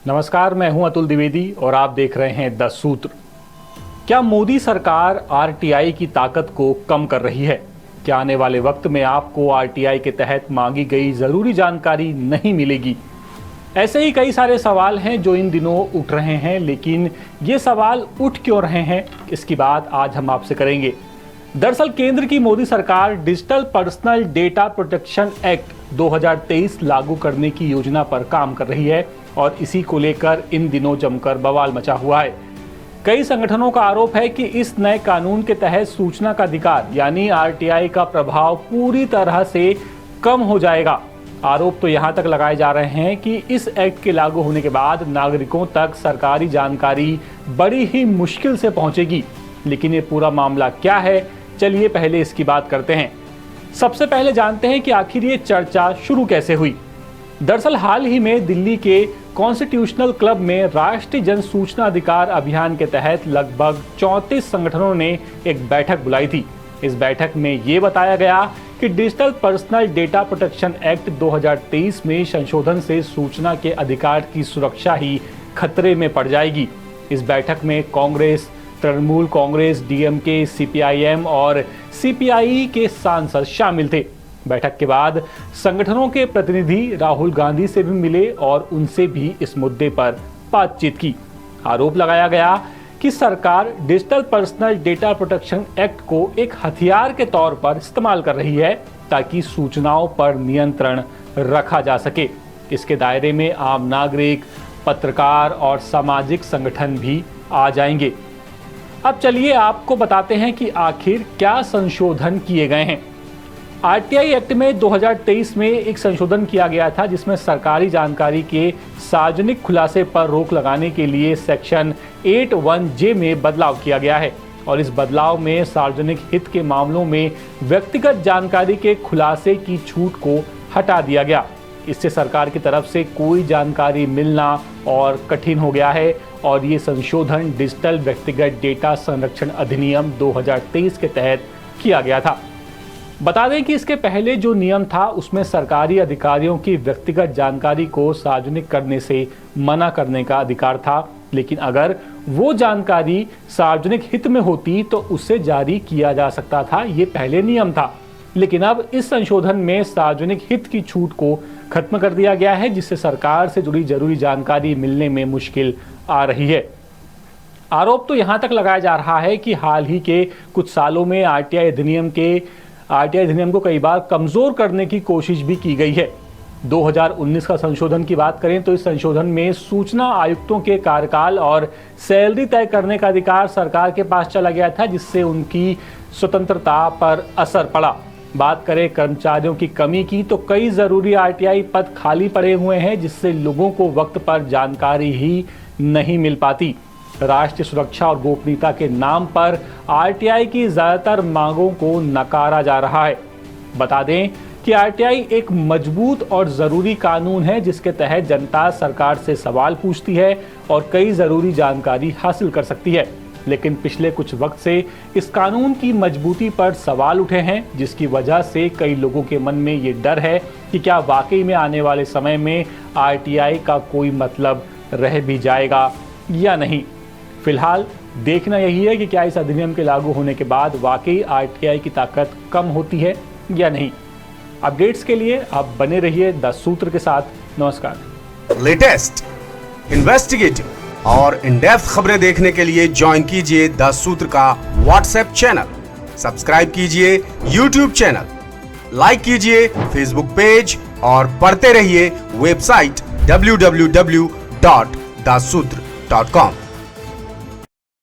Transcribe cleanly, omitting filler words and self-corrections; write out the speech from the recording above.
नमस्कार, मैं हूं अतुल द्विवेदी और आप देख रहे हैं 10 सूत्र। क्या मोदी सरकार आरटीआई की ताकत को कम कर रही है? क्या आने वाले वक्त में आपको आरटीआई के तहत मांगी गई जरूरी जानकारी नहीं मिलेगी? ऐसे ही कई सारे सवाल हैं जो इन दिनों उठ रहे हैं, लेकिन ये सवाल उठ क्यों रहे हैं, इसकी बात आज हम आपसे करेंगे। दरअसल केंद्र की मोदी सरकार digital personal data protection act 2023 लागू करने की योजना पर काम कर रही है और इसी को लेकर इन दिनों जमकर बवाल मचा हुआ है। कई संगठनों का आरोप है कि इस नए कानून के तहत सूचना का अधिकार यानी आरटीआई का प्रभाव पूरी तरह से कम हो जाएगा। आरोप तो यहां तक लगाए जा रहे हैं कि इस एक्ट के लागू होने के बाद नागरिकों तक सरकारी जानकारी बड़ी ही मुश्किल से पहुंचेगी। लेकिन ये पूरा मामला क्या है, चलिए पहले इसकी बात करते हैं। सबसे पहले जानते हैं कि आखिर ये चर्चा शुरू कैसे हुई। दरअसल हाल ही में दिल्ली के कॉन्स्टिट्यूशनल क्लब में राष्ट्रीय जन सूचना अधिकार अभियान के तहत लगभग 34 संगठनों ने एक बैठक बुलाई थी। इस बैठक में ये बताया गया कि digital personal data protection act 2023 में संशोधन से सूचना के अधिकार की सुरक्षा ही खतरे में पड़ जाएगी। इस बैठक में कांग्रेस, तृणमूल कांग्रेस, डीएमके, सीपीआईएम और सीपीआई के सांसद शामिल थे। बैठक के बाद संगठनों के प्रतिनिधि राहुल गांधी से भी मिले और उनसे भी इस मुद्दे पर बातचीत की। आरोप लगाया गया कि सरकार digital personal data protection act को एक हथियार के तौर पर इस्तेमाल कर रही है ताकि सूचनाओं पर नियंत्रण रखा जा सके। इसके दायरे में आम नागरिक, पत्रकार और सामाजिक संगठन भी आ जाएंगे। अब चलिए आपको बताते हैं कि आखिर क्या संशोधन किए गए हैं। आरटीआई एक्ट में 2023 में एक संशोधन किया गया था जिसमें सरकारी जानकारी के सार्वजनिक खुलासे पर रोक लगाने के लिए सेक्शन 81J में बदलाव किया गया है और इस बदलाव में सार्वजनिक हित के मामलों में व्यक्तिगत जानकारी के खुलासे की छूट को हटा दिया गया। इससे सरकार की तरफ से कोई जानकारी मिलना और कठिन हो गया है और ये संशोधन डिजिटल व्यक्तिगत डेटा संरक्षण अधिनियम 2023 के तहत किया गया था। बता दें कि इसके पहले जो नियम था उसमें सरकारी अधिकारियों की व्यक्तिगत जानकारी को सार्वजनिक करने से मना करने का अधिकार था, लेकिन अगर वो जानकारी सार्वजनिक हित में होती तो उसे जारी किया जा सकता था। ये पहले नियम था, लेकिन अब इस संशोधन में सार्वजनिक हित की छूट को खत्म कर दिया गया है, जिससे सरकार से जुड़ी जरूरी जानकारी मिलने में मुश्किल आ रही है। आरोप तो यहां तक लगाया जा रहा है कि हाल ही के कुछ सालों में आरटीआई अधिनियम को कई बार कमजोर करने की कोशिश भी की गई है। 2019 का संशोधन की बात करें तो इस संशोधन में सूचना आयुक्तों के कार्यकाल और सैलरी तय करने का अधिकार सरकार के पास चला गया था, जिससे उनकी स्वतंत्रता पर असर पड़ा। बात करें कर्मचारियों की कमी की तो कई जरूरी आरटीआई पद खाली पड़े हुए हैं, जिससे लोगों को वक्त पर जानकारी ही नहीं मिल पाती। राष्ट्रीय सुरक्षा और गोपनीयता के नाम पर आरटीआई की ज्यादातर मांगों को नकारा जा रहा है। बता दें कि आरटीआई एक मजबूत और जरूरी कानून है जिसके तहत जनता सरकार से सवाल पूछती है और कई जरूरी जानकारी हासिल कर सकती है। लेकिन पिछले कुछ वक्त से इस कानून की मजबूती पर सवाल उठे हैं, जिसकी वजह से कई लोगों के मन में ये डर है कि क्या वाकई में आने वाले समय में आरटीआई का कोई मतलब रह भी जाएगा या नहीं। फिलहाल देखना यही है कि क्या इस अधिनियम के लागू होने के बाद वाकई आरटीआई की ताकत कम होती है या नहीं। अपडेट्स के लिए आप बने रहिए 10 सूत्र के साथ। नमस्कार। लेटेस्ट, इन्वेस्टिगेटिव और इन डेप्थ खबरें देखने के लिए ज्वाइन कीजिए 10 सूत्र का व्हाट्सएप चैनल, सब्सक्राइब कीजिए यूट्यूब चैनल, लाइक कीजिए फेसबुक पेज और पढ़ते रहिए वेबसाइट www.dassutra.com।